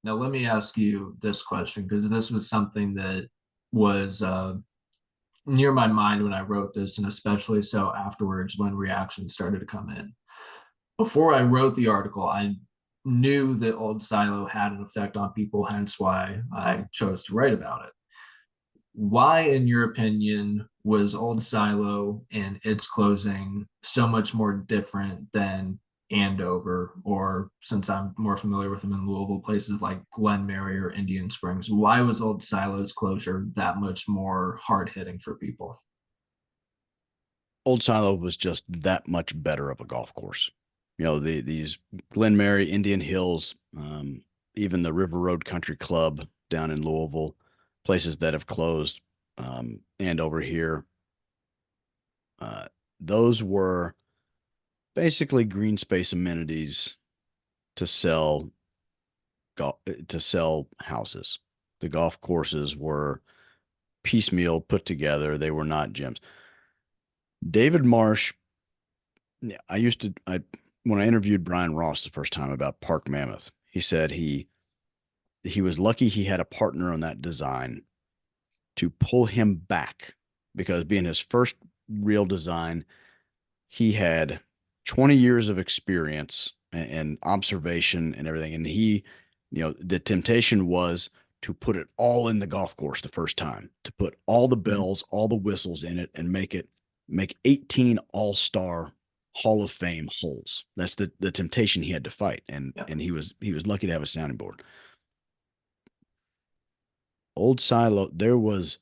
Now, let me ask you this question because this was something that was near my mind when I wrote this, and especially so afterwards when reactions started to come in. Before I wrote the article, I knew that Old Silo had an effect on people, hence why I chose to write about it. Why, in your opinion, was Old Silo and its closing so much more different than Andover, or since I'm more familiar with them in Louisville, places like Glen Mary or Indian Springs? Why was Old Silo's closure that much more hard hitting for people? Old Silo was just that much better of a golf course. These Glen Mary, Indian Hills, even the River Road Country Club down in Louisville, places that have closed, and over here, uh, those were basically green space amenities to sell to sell houses. The golf courses were piecemeal put together. They were not gyms. David Marsh, yeah, I when I interviewed Brian Ross the first time about Park Mammoth, he said he was lucky he had a partner on that design to pull him back because being his first real design, he had 20 years of experience and observation and everything. And the temptation was to put it all in the golf course the first time, to put all the Mhm. bells, all the whistles in it and make 18 all-star Hall of Fame holes. That's the temptation he had to fight. And Yeah. and he was lucky to have a sounding board. Old Silo, there was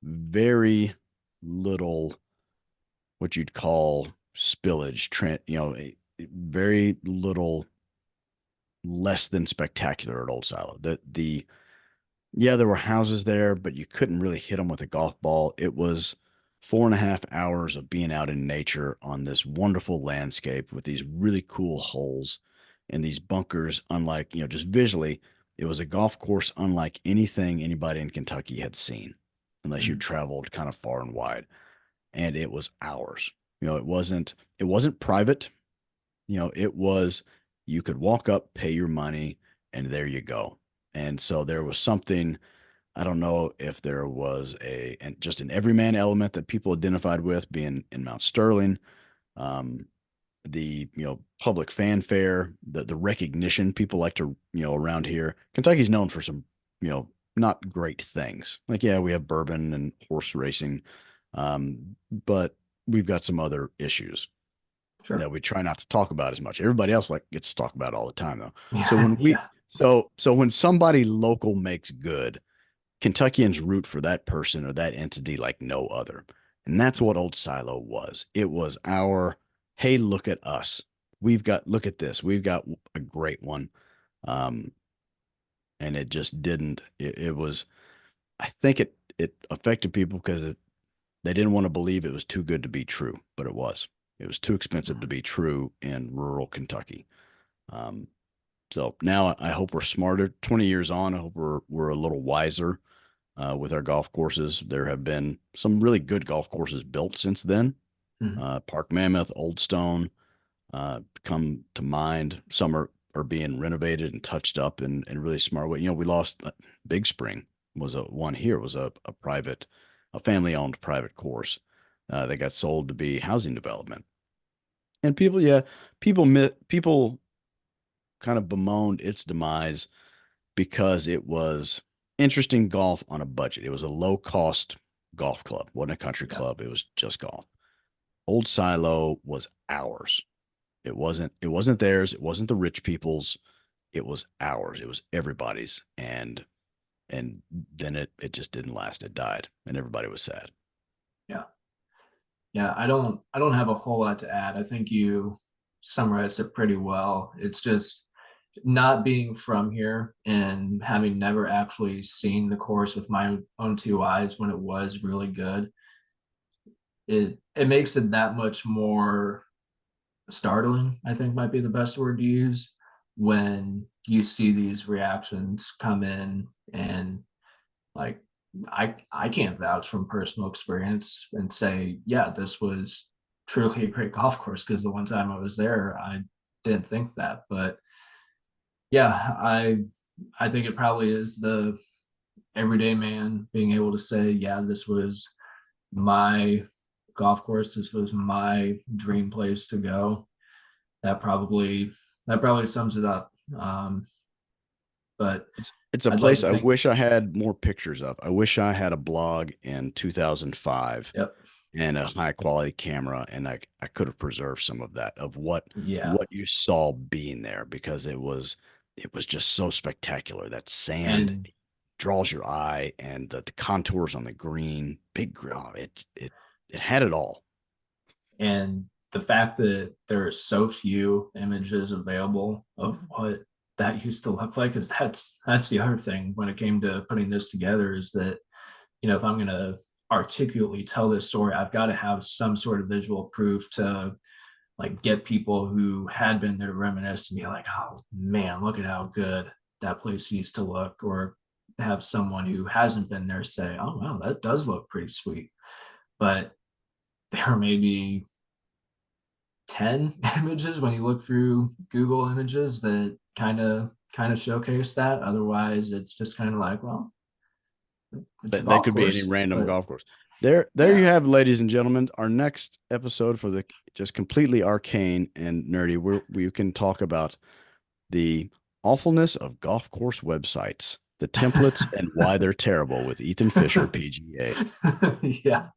very little what you'd call spillage, very little less than spectacular at Old Silo. Yeah, there were houses there, but you couldn't really hit them with a golf ball. It was 4.5 hours of being out in nature on this wonderful landscape with these really cool holes and these bunkers, unlike, just visually, it was a golf course unlike anything anybody in Kentucky had seen, unless you Mhm. traveled kind of far and wide. And it was ours. It wasn't private. It was you could walk up, pay your money, and there you go. And so there was something, I don't know if there was and just an everyman element that people identified with being in Mount Sterling, um, the public fanfare, the recognition people like to around here. Kentucky's known for some not great things. Like yeah, we have bourbon and horse racing, but we've got some other issues Sure. that we try not to talk about as much. Everybody else gets to talk about it all the time though. So Yeah. when we Yeah. so when somebody local makes good, Kentuckians root for that person or that entity like no other. And that's what Old Silo was. It was our, hey, look at us. Look at this. We've got a great one. Um, and it just didn't, it was, I think it affected people because they didn't want to believe it was too good to be true, but it was. It was too expensive to be true in rural Kentucky. Um, so now I hope we're smarter. 20 years on, I hope we're a little wiser with our golf courses. There have been some really good golf courses built since then. Mhm. Park Mammoth, Old Stone come to mind. Some are being renovated and touched up in really smart way. We lost Big Spring was a one here was a family owned private course that got sold to be housing development. And people kind of bemoaned its demise because it was interesting golf on a budget. It was a low cost golf club, wasn't a country Yeah. club. It was just golf. Old Silo was ours. It wasn't theirs. It wasn't the rich people's. It was ours. It was everybody's. And then it just didn't last. It died, and everybody was sad. Yeah. Yeah. I don't have a whole lot to add. I think you summarized it pretty well. It's just not being from here and having never actually seen the course with my own two eyes when it was really good, it makes it that much more startling, I think might be the best word to use, when you see these reactions come in. And like, I can't vouch from personal experience and say, yeah, this was truly a great golf course, because the one time I was there, I didn't think that. But yeah, I think it probably is the everyday man being able to say, yeah, this was my golf course, this was my dream place to go. That probably that probably sums it up. But It's a I'd like to place I think, wish I had more pictures of. I wish I had a blog in 2005 yep, and a high quality camera, and I could have preserved some of that of yeah, what you saw being there, because it was just so spectacular. That sand and draws your eye, and the contours on the green, it had it all. and the fact that there are so few images available of what that used to look like is that's the other thing when it came to putting this together is that, if I'm going to articulately tell this story, I've got to have some sort of visual proof to like get people who had been there to reminisce and be like, oh man, look at how good that place used to look, or have someone who hasn't been there say, oh wow, that does look pretty sweet. But there may be 10 images when you look through Google images that kind of showcase that. Otherwise it's just kind of like, well, it's a That golf could be any course. random But golf course. There you yeah. have, ladies and gentlemen, our next episode for the just completely arcane and nerdy, where we can talk about the awfulness of golf course websites, the templates, and why they're terrible with Ethan Fisher, PGA. Yeah.